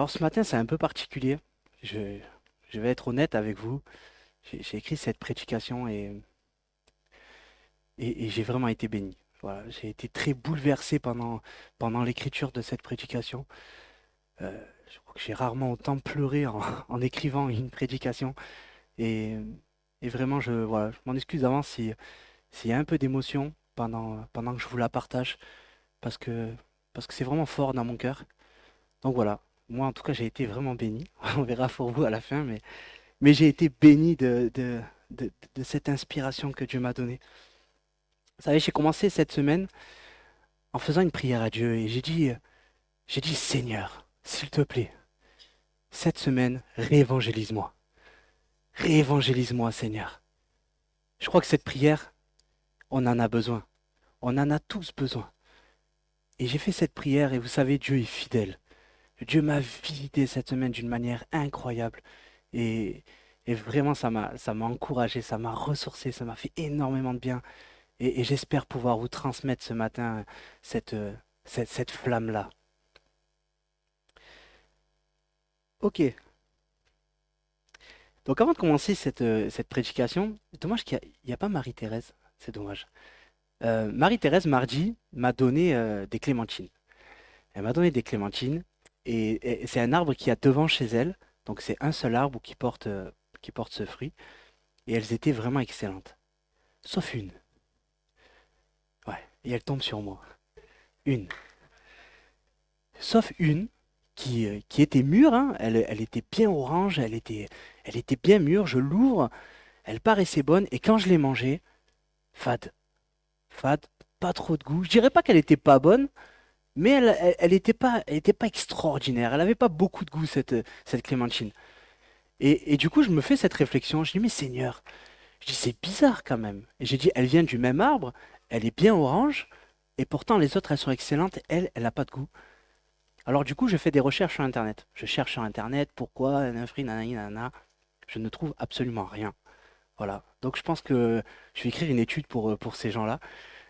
Alors ce matin, c'est un peu particulier. Je, je vais être honnête avec vous. J'ai écrit cette prédication et j'ai vraiment été béni. Voilà, j'ai été très bouleversé pendant l'écriture de cette prédication. Euh, je crois que j'ai rarement autant pleuré en écrivant une prédication. Et, et vraiment, voilà, je m'en excuse d'avance s'il y a un peu d'émotion pendant que je vous la partage, parce que, parce que c'est vraiment fort dans mon cœur. Donc voilà, moi en tout cas, j'ai été vraiment béni. On verra pour vous à la fin, mais j'ai été béni de cette inspiration que Dieu m'a donnée. Vous savez, j'ai commencé cette semaine en faisant une prière à Dieu et j'ai dit, Seigneur, s'il te plaît, cette semaine, réévangélise-moi. Réévangélise-moi, Seigneur. Je crois que cette prière, on en a besoin. On en a tous besoin. Et j'ai fait cette prière et vous savez, Dieu est fidèle. Dieu m'a visité cette semaine d'une manière incroyable. Et, et vraiment, ça m'a encouragé, ça m'a ressourcé, ça m'a fait énormément de bien. Et j'espère pouvoir vous transmettre ce matin cette, euh, cette flamme-là. Ok, donc avant de commencer cette prédication, dommage qu'il n'y a pas Marie-Thérèse, c'est dommage. Marie-Thérèse, mardi, m'a donné des clémentines. Elle m'a donné des clémentines et c'est un arbre qui a devant chez elle, donc c'est un seul arbre qui porte ce fruit et elles étaient vraiment excellentes. Sauf une, ouais, et elle tombe sur moi. Une. Sauf une qui était mûre, hein, elle était bien orange, elle était bien mûre, je l'ouvre, elle paraissait bonne, et quand je l'ai mangée, fade, fade, pas trop de goût. Je dirais pas qu'elle était pas bonne, mais elle était pas extraordinaire, elle avait pas beaucoup de goût, cette clémentine. Et du coup, je me fais cette réflexion, je dis, mais Seigneur, je dis, c'est bizarre quand même. Et j'ai dit, elle vient du même arbre, elle est bien orange, et pourtant les autres, elles sont excellentes, elle a pas de goût. Alors du coup, je fais des recherches sur Internet. Je cherche sur Internet pourquoi un fruit, nanani, nanana. Je ne trouve absolument rien. Voilà. Donc je pense que je vais écrire une étude pour ces gens-là.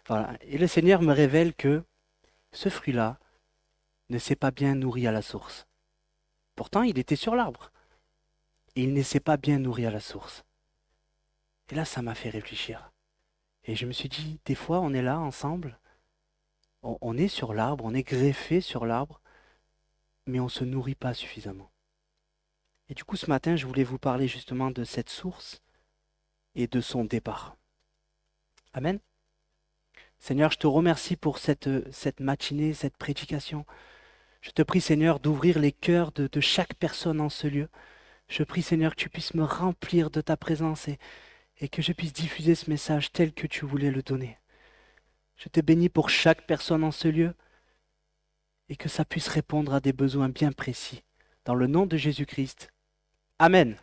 Voilà. Et le Seigneur me révèle que ce fruit-là ne s'est pas bien nourri à la source. Pourtant, il était sur l'arbre. Et il ne s'est pas bien nourri à la source. Et là, ça m'a fait réfléchir. Et je me suis dit, des fois, on est là ensemble, on est sur l'arbre, on est greffé sur l'arbre, mais on ne se nourrit pas suffisamment. Et du coup, ce matin, je voulais vous parler justement de cette source et de son départ. Amen. Seigneur, je te remercie pour cette matinée, cette prédication. Je te prie, Seigneur, d'ouvrir les cœurs de chaque personne en ce lieu. Je prie, Seigneur, que tu puisses me remplir de ta présence et que je puisse diffuser ce message tel que tu voulais le donner. Je te bénis pour chaque personne en ce lieu et que ça puisse répondre à des besoins bien précis. Dans le nom de Jésus-Christ. Amen.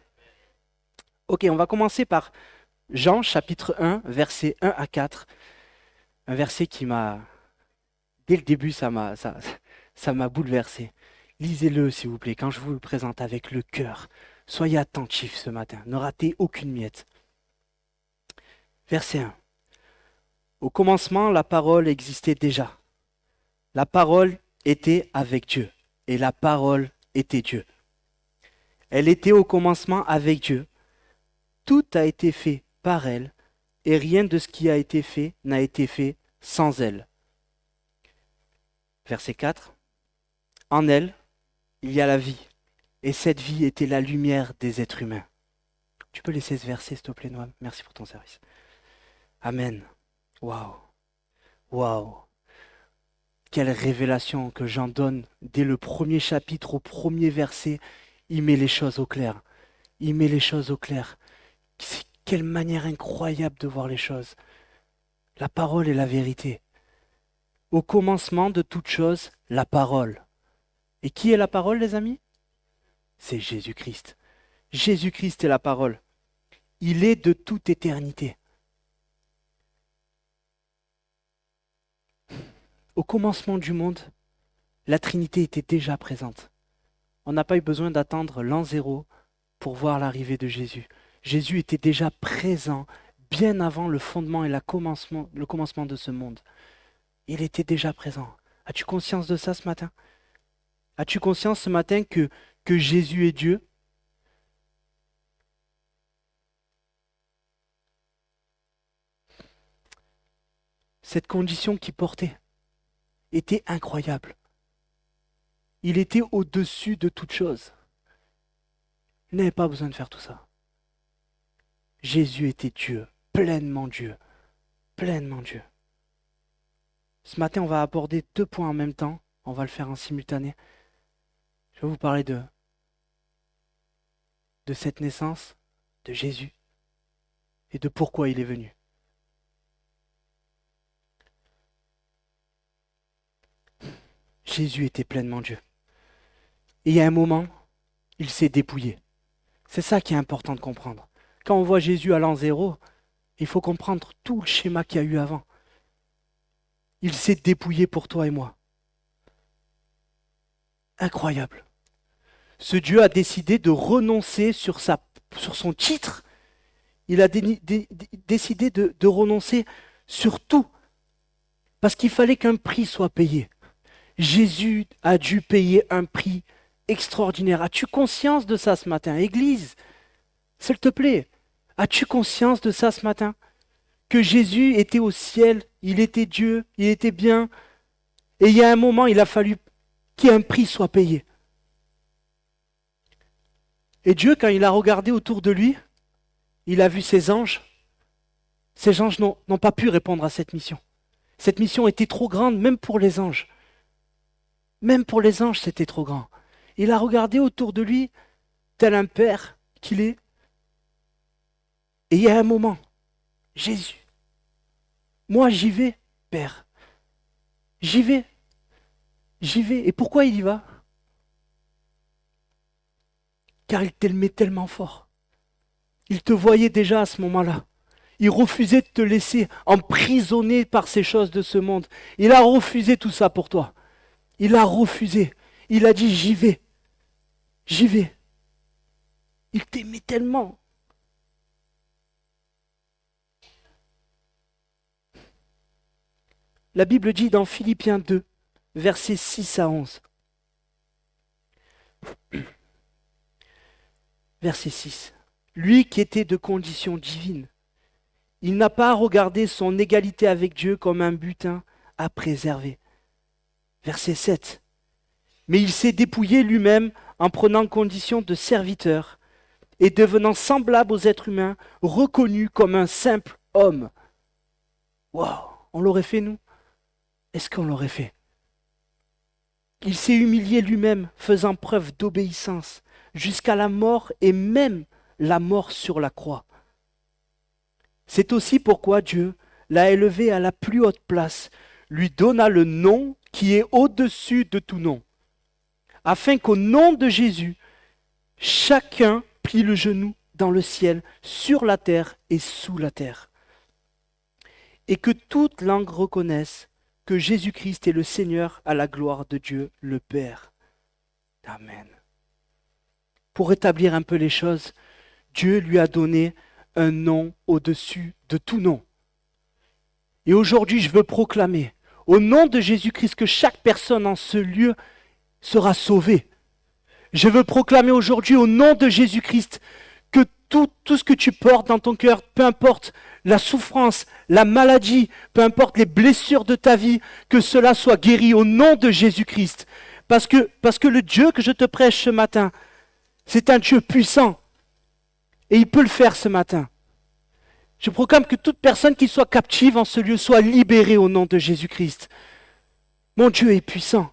Ok, on va commencer par Jean chapitre 1, versets 1 à 4. Un verset qui m'a, dès le début, ça m'a bouleversé. Lisez-le, s'il vous plaît, quand je vous le présente avec le cœur. Soyez attentifs ce matin, ne ratez aucune miette. Verset 1. Au commencement, la parole existait déjà. La parole était avec Dieu, et la parole était Dieu. Elle était au commencement avec Dieu. Tout a été fait par elle, et rien de ce qui a été fait n'a été fait sans elle. Verset 4. En elle, il y a la vie, et cette vie était la lumière des êtres humains. Tu peux laisser ce verset, s'il te plaît, Noam? Merci pour ton service. Amen. Waouh. Waouh. Quelle révélation que Jean donne dès le premier chapitre, au premier verset. Il met les choses au clair. Il met les choses au clair. Quelle manière incroyable de voir les choses. La parole est la vérité. Au commencement de toute chose, la parole. Et qui est la parole, les amis? C'est Jésus-Christ. Jésus-Christ est la parole. Il est de toute éternité. Au commencement du monde, la Trinité était déjà présente. On n'a pas eu besoin d'attendre l'an zéro pour voir l'arrivée de Jésus. Jésus était déjà présent bien avant le fondement et le commencement de ce monde. Il était déjà présent. As-tu conscience de ça ce matin? As-tu conscience ce matin que Jésus est Dieu? Cette condition qu'il portait était incroyable. Il était au-dessus de toute chose. Il n'avait pas besoin de faire tout ça. Jésus était Dieu, pleinement Dieu, pleinement Dieu. Ce matin, on va aborder 2 points en même temps. On va le faire en simultané. Je vais vous parler de cette naissance, de Jésus, et de pourquoi il est venu. Jésus était pleinement Dieu. Et il y a un moment, il s'est dépouillé. C'est ça qui est important de comprendre. Quand on voit Jésus à l'an 0, il faut comprendre tout le schéma qu'il y a eu avant. Il s'est dépouillé pour toi et moi. Incroyable. Ce Dieu a décidé de renoncer sur son titre. Il a décidé de renoncer sur tout. Parce qu'il fallait qu'un prix soit payé. Jésus a dû payer un prix extraordinaire. As-tu conscience de ça ce matin, Église? S'il te plaît, as-tu conscience de ça ce matin? Que Jésus était au ciel, il était Dieu, il était bien. Et il y a un moment, il a fallu qu'un prix soit payé. Et Dieu, quand il a regardé autour de lui, il a vu ses anges. Ces anges n'ont pas pu répondre à cette mission. Cette mission était trop grande, même pour les anges. Même pour les anges, c'était trop grand. Il a regardé autour de lui, tel un père qu'il est. Et il y a un moment, Jésus, moi j'y vais, Père. J'y vais. J'y vais. Et pourquoi il y va? Car il t'aimait tellement fort. Il te voyait déjà à ce moment-là. Il refusait de te laisser emprisonner par ces choses de ce monde. Il a refusé tout ça pour toi. Il a refusé. Il a dit, j'y vais. J'y vais. Il t'aimait tellement. La Bible dit dans Philippiens 2, versets 6 à 11. Verset 6. Lui qui était de condition divine, il n'a pas regardé son égalité avec Dieu comme un butin à préserver. Verset 7. Mais il s'est dépouillé lui-même en prenant condition de serviteur et devenant semblable aux êtres humains, reconnu comme un simple homme. Waouh, on l'aurait fait nous? Est-ce qu'on l'aurait fait? Il s'est humilié lui-même, faisant preuve d'obéissance, jusqu'à la mort et même la mort sur la croix. C'est aussi pourquoi Dieu l'a élevé à la plus haute place, lui donna le nom qui est au-dessus de tout nom, afin qu'au nom de Jésus, chacun plie le genou dans le ciel, sur la terre et sous la terre, et que toute langue reconnaisse que Jésus-Christ est le Seigneur à la gloire de Dieu le Père. Amen. Pour rétablir un peu les choses, Dieu lui a donné un nom au-dessus de tout nom. Et aujourd'hui, je veux proclamer, au nom de Jésus-Christ, que chaque personne en ce lieu sera sauvée. Je veux proclamer aujourd'hui, au nom de Jésus-Christ, que tout ce que tu portes dans ton cœur, peu importe la souffrance, la maladie, peu importe les blessures de ta vie, que cela soit guéri au nom de Jésus-Christ. Parce que le Dieu que je te prêche ce matin, c'est un Dieu puissant. Et il peut le faire ce matin. Je proclame que toute personne qui soit captive en ce lieu soit libérée au nom de Jésus-Christ. Mon Dieu est puissant.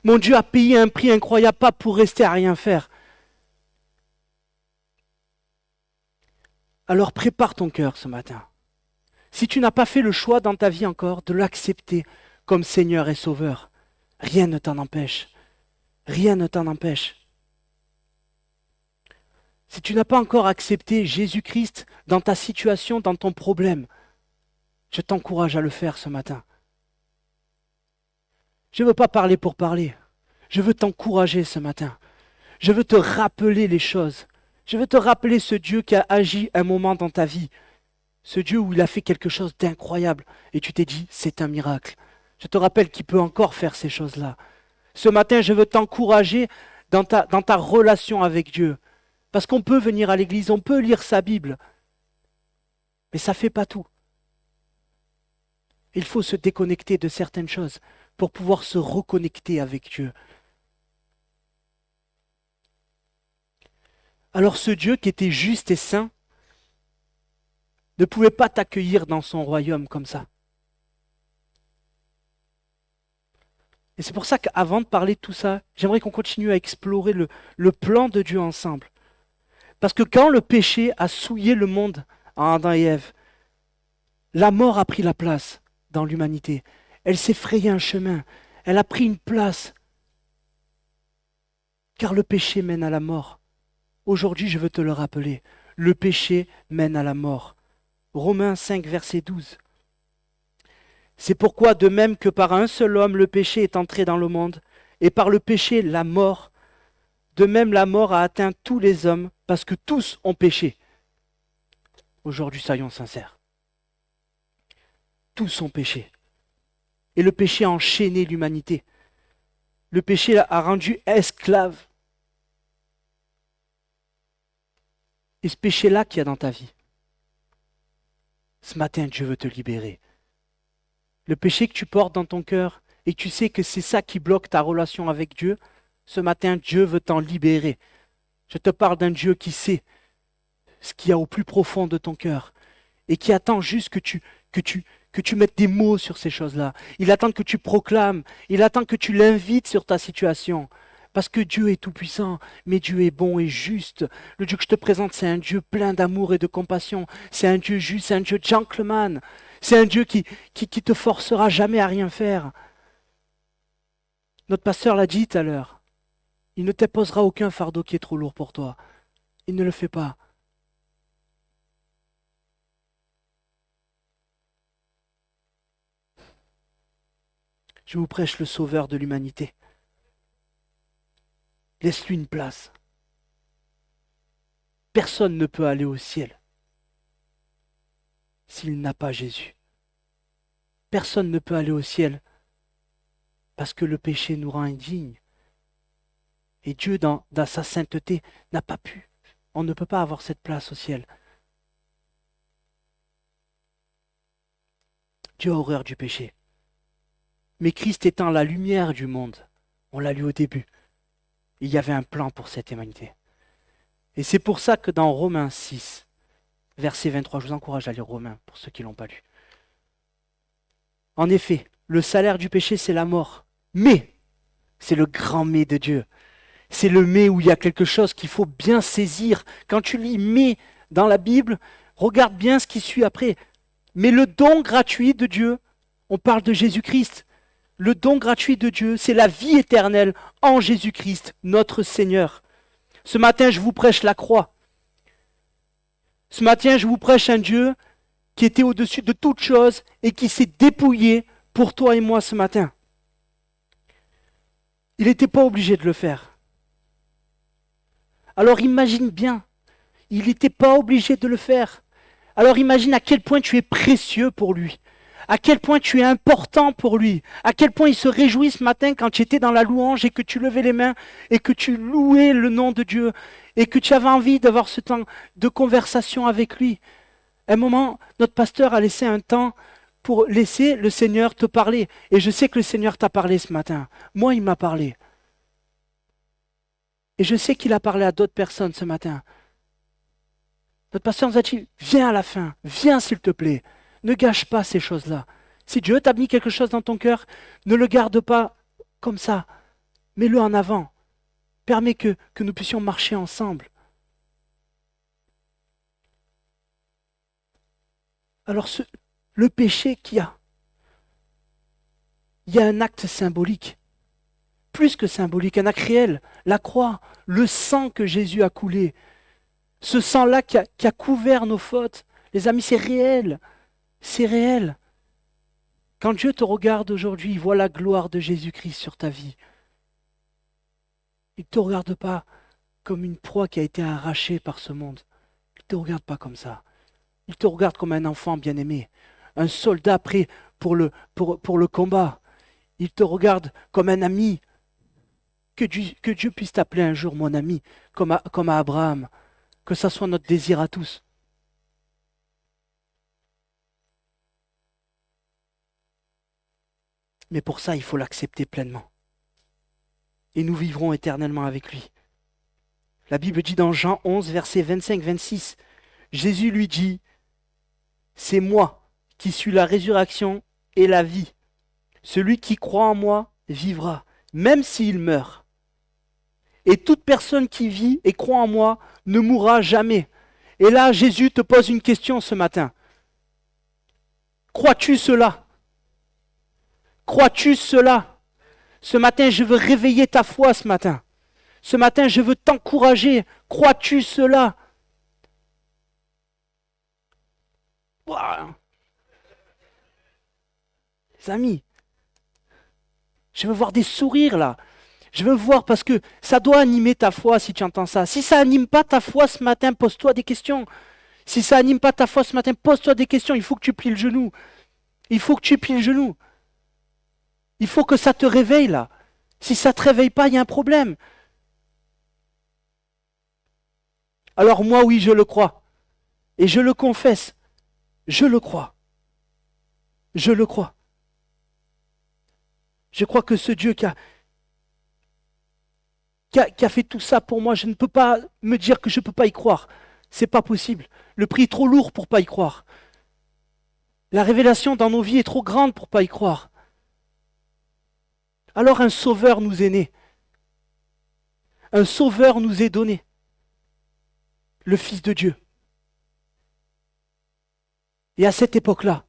Mon Dieu a payé un prix incroyable, pas pour rester à rien faire. Alors prépare ton cœur ce matin. Si tu n'as pas fait le choix dans ta vie encore de l'accepter comme Seigneur et Sauveur, rien ne t'en empêche. Rien ne t'en empêche. Si tu n'as pas encore accepté Jésus-Christ dans ta situation, dans ton problème, je t'encourage à le faire ce matin. Je ne veux pas parler pour parler. Je veux t'encourager ce matin. Je veux te rappeler les choses. Je veux te rappeler ce Dieu qui a agi un moment dans ta vie. Ce Dieu où il a fait quelque chose d'incroyable. Et tu t'es dit, c'est un miracle. Je te rappelle qu'il peut encore faire ces choses-là. Ce matin, je veux t'encourager dans ta relation avec Dieu. Parce qu'on peut venir à l'église, on peut lire sa Bible, mais ça ne fait pas tout. Il faut se déconnecter de certaines choses pour pouvoir se reconnecter avec Dieu. Alors ce Dieu qui était juste et saint ne pouvait pas t'accueillir dans son royaume comme ça. Et c'est pour ça qu'avant de parler de tout ça, j'aimerais qu'on continue à explorer le plan de Dieu ensemble. Parce que quand le péché a souillé le monde en Adam et Ève, la mort a pris la place dans l'humanité. Elle s'est frayée un chemin. Elle a pris une place. Car le péché mène à la mort. Aujourd'hui, je veux te le rappeler. Le péché mène à la mort. Romains 5, verset 12. C'est pourquoi, de même que par un seul homme le péché est entré dans le monde, et par le péché la mort, de même la mort a atteint tous les hommes, parce que tous ont péché. Aujourd'hui, soyons sincères. Tous ont péché. Et le péché a enchaîné l'humanité. Le péché a rendu esclave. Et ce péché-là qu'il y a dans ta vie, ce matin, Dieu veut te libérer. Le péché que tu portes dans ton cœur et que tu sais que c'est ça qui bloque ta relation avec Dieu, ce matin, Dieu veut t'en libérer. Je te parle d'un Dieu qui sait ce qu'il y a au plus profond de ton cœur et qui attend juste que tu mettes des mots sur ces choses-là. Il attend que tu proclames, il attend que tu l'invites sur ta situation. Parce que Dieu est tout-puissant, mais Dieu est bon et juste. Le Dieu que je te présente, c'est un Dieu plein d'amour et de compassion. C'est un Dieu juste, c'est un Dieu gentleman. C'est un Dieu qui te forcera jamais à rien faire. Notre pasteur l'a dit tout à l'heure. Il ne t'imposera aucun fardeau qui est trop lourd pour toi. Il ne le fait pas. Je vous prêche le sauveur de l'humanité. Laisse-lui une place. Personne ne peut aller au ciel s'il n'a pas Jésus. Personne ne peut aller au ciel parce que le péché nous rend indignes. Et Dieu, dans sa sainteté, n'a pas pu. On ne peut pas avoir cette place au ciel. Dieu a horreur du péché. Mais Christ étant la lumière du monde, on l'a lu au début, il y avait un plan pour cette humanité. Et c'est pour ça que dans Romains 6, verset 23, je vous encourage à lire Romains pour ceux qui ne l'ont pas lu. En effet, le salaire du péché, c'est la mort. Mais, c'est le grand mais de Dieu. C'est le mais où il y a quelque chose qu'il faut bien saisir. Quand tu lis mais dans la Bible, regarde bien ce qui suit après. Mais le don gratuit de Dieu, on parle de Jésus-Christ. Le don gratuit de Dieu, c'est la vie éternelle en Jésus-Christ, notre Seigneur. Ce matin, je vous prêche la croix. Ce matin, je vous prêche un Dieu qui était au-dessus de toute chose et qui s'est dépouillé pour toi et moi ce matin. Il n'était pas obligé de le faire. Alors imagine bien, il n'était pas obligé de le faire. Alors imagine à quel point tu es précieux pour lui, à quel point tu es important pour lui, à quel point il se réjouit ce matin quand tu étais dans la louange et que tu levais les mains et que tu louais le nom de Dieu et que tu avais envie d'avoir ce temps de conversation avec lui. À un moment, notre pasteur a laissé un temps pour laisser le Seigneur te parler. Et je sais que le Seigneur t'a parlé ce matin. Moi, il m'a parlé. Et je sais qu'il a parlé à d'autres personnes ce matin. Notre pasteur nous a dit, viens à la fin, viens s'il te plaît. Ne gâche pas ces choses-là. Si Dieu t'a mis quelque chose dans ton cœur, ne le garde pas comme ça. Mets-le en avant. Permets que nous puissions marcher ensemble. Alors le péché qu'il y a, il y a un acte symbolique. Plus que symbolique, un acte réel. La croix, le sang que Jésus a coulé. Ce sang-là qui a couvert nos fautes. Les amis, c'est réel. C'est réel. Quand Dieu te regarde aujourd'hui, il voit la gloire de Jésus-Christ sur ta vie. Il ne te regarde pas comme une proie qui a été arrachée par ce monde. Il ne te regarde pas comme ça. Il te regarde comme un enfant bien-aimé, un soldat prêt pour le combat. Il te regarde comme un ami Que Dieu puisse t'appeler un jour mon ami, comme à Abraham. Que ça soit notre désir à tous. Mais pour ça, il faut l'accepter pleinement. Et nous vivrons éternellement avec lui. La Bible dit dans Jean 11, versets 25-26, Jésus lui dit, c'est moi qui suis la résurrection et la vie. Celui qui croit en moi vivra, même s'il meurt. Et toute personne qui vit et croit en moi ne mourra jamais. Et là, Jésus te pose une question ce matin. Crois-tu cela? Crois-tu cela? Ce matin, je veux réveiller ta foi ce matin. Ce matin, je veux t'encourager. Crois-tu cela? Wow. Les amis, je veux voir des sourires là. Je veux voir parce que ça doit animer ta foi si tu entends ça. Si ça anime pas ta foi ce matin, pose-toi des questions. Si ça anime pas ta foi ce matin, pose-toi des questions. Il faut que tu plies le genou. Il faut que tu plies le genou. Il faut que ça te réveille là. Si ça ne te réveille pas, il y a un problème. Alors moi, oui, je le crois. Et je le confesse. Je le crois. Je le crois. Je crois que ce Dieu qui a fait tout ça pour moi, je ne peux pas me dire que je ne peux pas y croire. C'est pas possible. Le prix est trop lourd pour ne pas y croire. La révélation dans nos vies est trop grande pour ne pas y croire. Alors un sauveur nous est né. Un sauveur nous est donné. Le Fils de Dieu. Et à cette époque-là,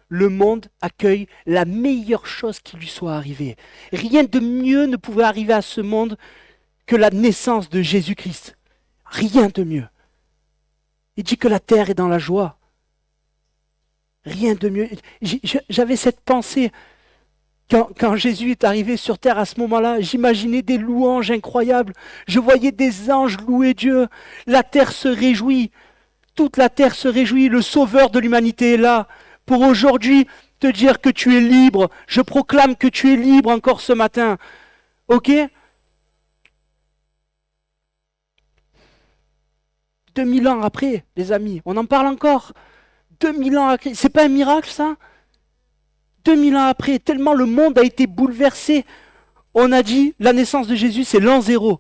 le monde accueille la meilleure chose qui lui soit arrivée. Rien de mieux ne pouvait arriver à ce monde que la naissance de Jésus-Christ. Rien de mieux. Il dit que la terre est dans la joie. Rien de mieux. J'avais cette pensée. Quand Jésus est arrivé sur terre à ce moment-là, j'imaginais des louanges incroyables. Je voyais des anges louer Dieu. La terre se réjouit. Toute la terre se réjouit. Le sauveur de l'humanité est là pour aujourd'hui te dire que tu es libre. Je proclame que tu es libre encore ce matin. Ok? 2000 ans après, les amis, on en parle encore. 2000 ans après, c'est pas un miracle ça? 2000 ans après, tellement le monde a été bouleversé, on a dit la naissance de Jésus c'est l'an zéro.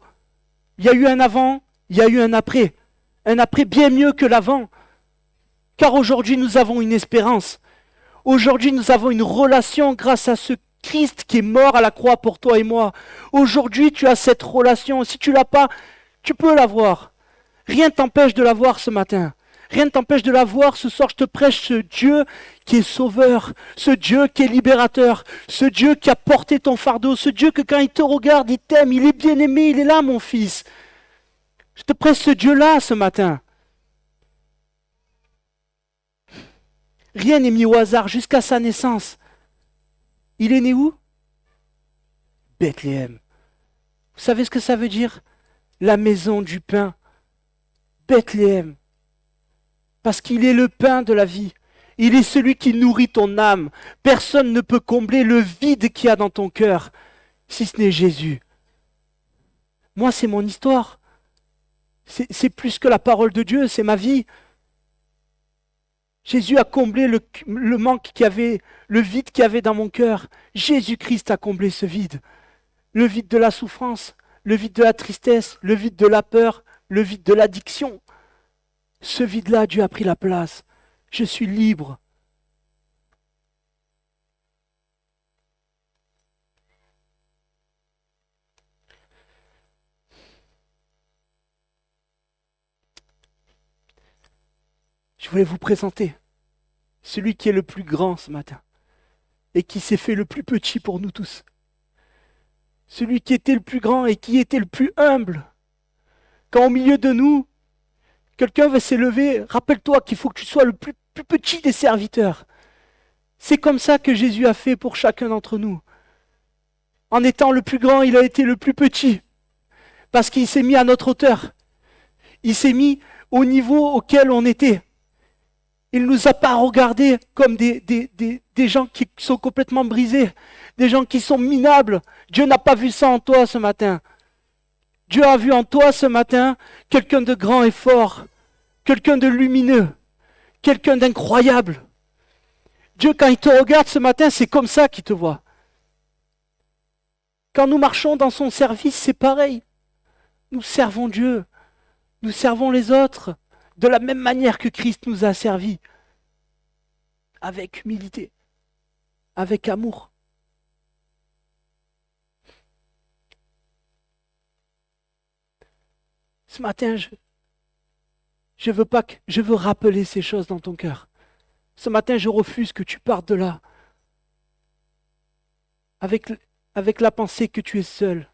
Il y a eu un avant, il y a eu un après. Un après bien mieux que l'avant. Car aujourd'hui nous avons une espérance. Aujourd'hui nous avons une relation grâce à ce Christ qui est mort à la croix pour toi et moi. Aujourd'hui tu as cette relation. Si tu l'as pas, tu peux l'avoir. Rien ne t'empêche de l'avoir ce matin. Rien ne t'empêche de l'avoir ce soir. Je te prêche ce Dieu qui est sauveur, ce Dieu qui est libérateur, ce Dieu qui a porté ton fardeau, ce Dieu que quand il te regarde, il t'aime, il est bien-aimé, il est là mon fils. Je te prêche ce Dieu-là ce matin. Rien n'est mis au hasard jusqu'à sa naissance. Il est né où? Bethléem. Vous savez ce que ça veut dire? La maison du pain. Bethléem. Parce qu'il est le pain de la vie. Il est celui qui nourrit ton âme. Personne ne peut combler le vide qu'il y a dans ton cœur, si ce n'est Jésus. Moi, c'est mon histoire. C'est plus que la parole de Dieu, c'est ma vie. Jésus a comblé le manque qu'il y avait, le vide qu'il y avait dans mon cœur. Jésus-Christ a comblé ce vide. Le vide de la souffrance, le vide de la tristesse, le vide de la peur, le vide de l'addiction. Ce vide-là, Dieu a pris la place. Je suis libre. Je voulais vous présenter celui qui est le plus grand ce matin et qui s'est fait le plus petit pour nous tous. Celui qui était le plus grand et qui était le plus humble. Quand au milieu de nous, quelqu'un veut s'élever, rappelle-toi qu'il faut que tu sois le plus petit des serviteurs. C'est comme ça que Jésus a fait pour chacun d'entre nous. En étant le plus grand, il a été le plus petit. Parce qu'il s'est mis à notre hauteur. Il s'est mis au niveau auquel on était. Il ne nous a pas regardés comme des gens qui sont complètement brisés, des gens qui sont minables. Dieu n'a pas vu ça en toi ce matin. Dieu a vu en toi ce matin quelqu'un de grand et fort, quelqu'un de lumineux, quelqu'un d'incroyable. Dieu, quand il te regarde ce matin, c'est comme ça qu'il te voit. Quand nous marchons dans son service, c'est pareil. Nous servons Dieu, nous servons les autres de la même manière que Christ nous a servis, avec humilité, avec amour. Ce matin, je veux rappeler ces choses dans ton cœur. Ce matin, je refuse que tu partes de là avec la pensée que tu es seul.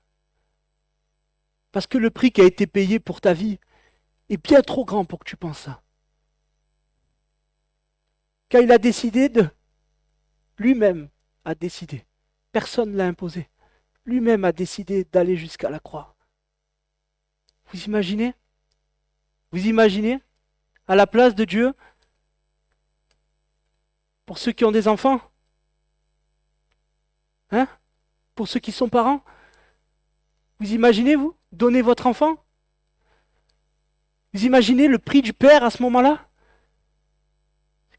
Parce que le prix qui a été payé pour ta vie est bien trop grand pour que tu penses ça. Quand il a décidé lui-même a décidé, personne ne l'a imposé, lui-même a décidé d'aller jusqu'à la croix. Vous imaginez? Vous imaginez? À la place de Dieu, pour ceux qui ont des enfants, hein? Pour ceux qui sont parents, vous imaginez, vous, donner votre enfant? Vous imaginez le prix du Père à ce moment-là?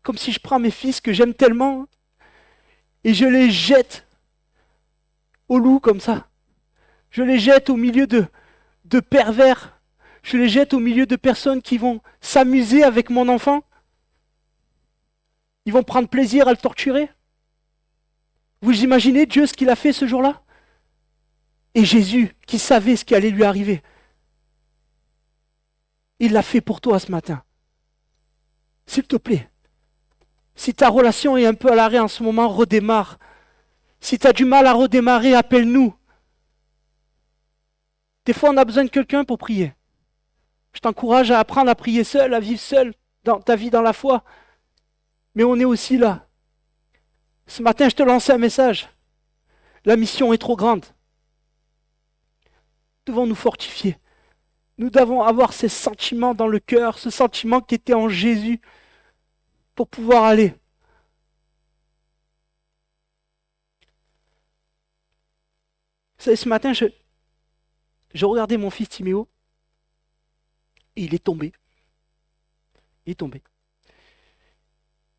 Comme si je prends mes fils que j'aime tellement et je les jette au loup comme ça. Je les jette au milieu de pervers. Je les jette au milieu de personnes qui vont s'amuser avec mon enfant. Ils vont prendre plaisir à le torturer. Vous imaginez Dieu ce qu'il a fait ce jour-là? Et Jésus, qui savait ce qui allait lui arriver, il l'a fait pour toi ce matin. S'il te plaît, si ta relation est un peu à l'arrêt en ce moment, redémarre. Si tu as du mal à redémarrer, appelle-nous. Des fois, on a besoin de quelqu'un pour prier. Je t'encourage à apprendre à prier seul, à vivre seul dans ta vie dans la foi. Mais on est aussi là. Ce matin, je te lançais un message. La mission est trop grande. Nous devons nous fortifier. Nous devons avoir ces sentiments dans le cœur, ce sentiment qui était en Jésus pour pouvoir aller. Vous savez, ce matin, je regardais mon fils Timéo et il est tombé. Il est tombé.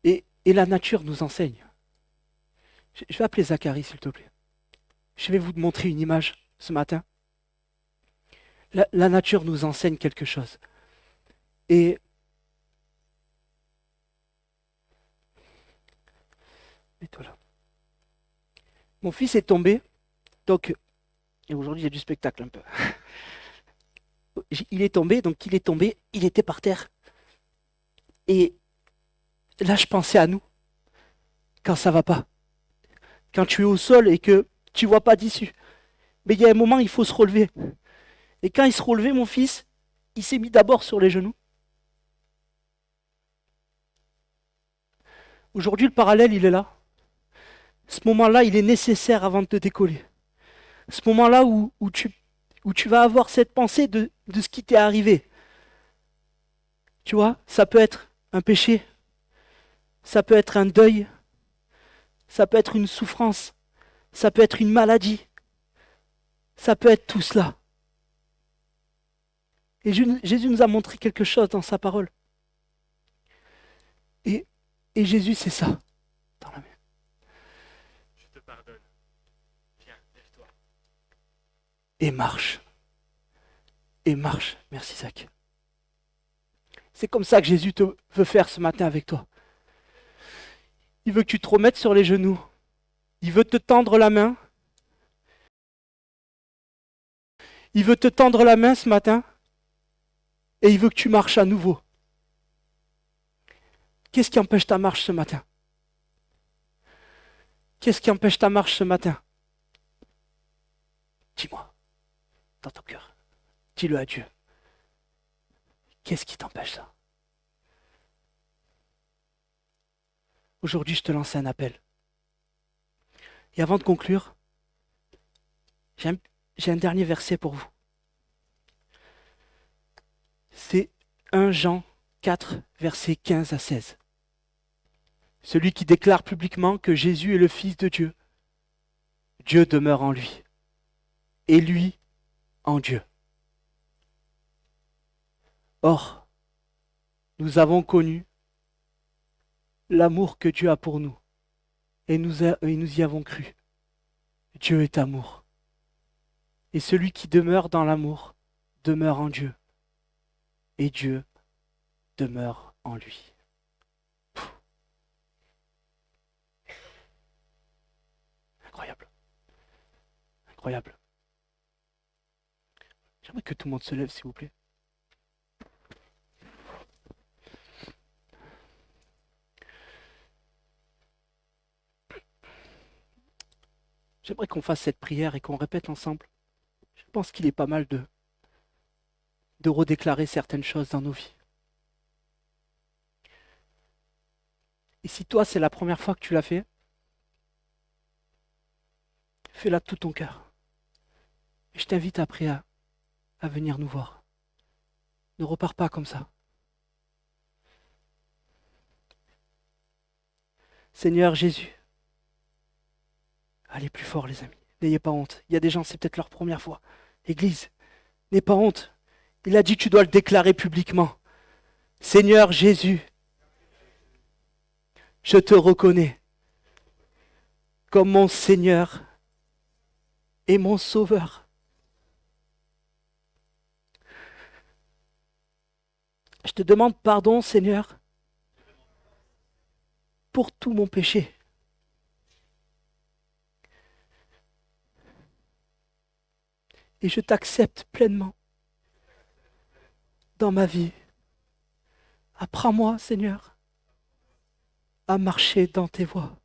Et la nature nous enseigne. Je vais appeler Zacharie, s'il te plaît. Je vais vous montrer une image ce matin. La nature nous enseigne quelque chose. Et mets-toi là. Mon fils est tombé, donc, et aujourd'hui il y a du spectacle un peu. Il est tombé, il était par terre. Et là, je pensais à nous, quand ça va pas. Quand tu es au sol et que tu vois pas d'issue. Mais il y a un moment, il faut se relever. Et quand il se relevait, mon fils, il s'est mis d'abord sur les genoux. Aujourd'hui, le parallèle, il est là. Ce moment-là, il est nécessaire avant de te décoller. Ce moment-là où tu vas avoir cette pensée de ce qui t'est arrivé. Tu vois, ça peut être un péché, ça peut être un deuil, ça peut être une souffrance, ça peut être une maladie, ça peut être tout cela. Et Jésus nous a montré quelque chose dans sa parole. Et Jésus, c'est ça, dans la main. Je te pardonne. Viens, lève-toi. Et marche. Et marche. Merci, Zach. C'est comme ça que Jésus veut faire ce matin avec toi. Il veut que tu te remettes sur les genoux. Il veut te tendre la main. Il veut te tendre la main ce matin. Et il veut que tu marches à nouveau. Qu'est-ce qui empêche ta marche ce matin? Qu'est-ce qui empêche ta marche ce matin? Dis-moi, dans ton cœur. Dis-le à Dieu. Qu'est-ce qui t'empêche ça? Aujourd'hui, je te lance un appel. Et avant de conclure, j'ai un dernier verset pour vous. C'est 1 Jean 4, versets 15 à 16. Celui qui déclare publiquement que Jésus est le Fils de Dieu, Dieu demeure en lui, et lui en Dieu. Or, nous avons connu l'amour que Dieu a pour nous, et nous y avons cru. Dieu est amour. Et celui qui demeure dans l'amour demeure en Dieu, et Dieu demeure en lui. Incroyable. Incroyable. J'aimerais que tout le monde se lève, s'il vous plaît. J'aimerais qu'on fasse cette prière et qu'on répète ensemble. Je pense qu'il est pas mal de redéclarer certaines choses dans nos vies. Et si toi, c'est la première fois que tu l'as fait, fais-la de tout ton cœur. Et je t'invite après à venir nous voir. Ne repars pas comme ça. Seigneur Jésus, allez plus fort les amis, n'ayez pas honte. Il y a des gens, c'est peut-être leur première fois. Église, n'aie pas honte. Il a dit que tu dois le déclarer publiquement. Seigneur Jésus, je te reconnais comme mon Seigneur et mon Sauveur. Je te demande pardon, Seigneur, pour tout mon péché. Et je t'accepte pleinement dans ma vie. Apprends-moi, Seigneur, à marcher dans tes voies.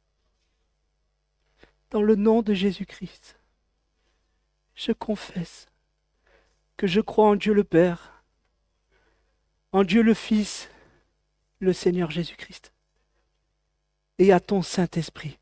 Dans le nom de Jésus-Christ, je confesse que je crois en Dieu le Père, en Dieu le Fils, le Seigneur Jésus-Christ, et à ton Saint-Esprit,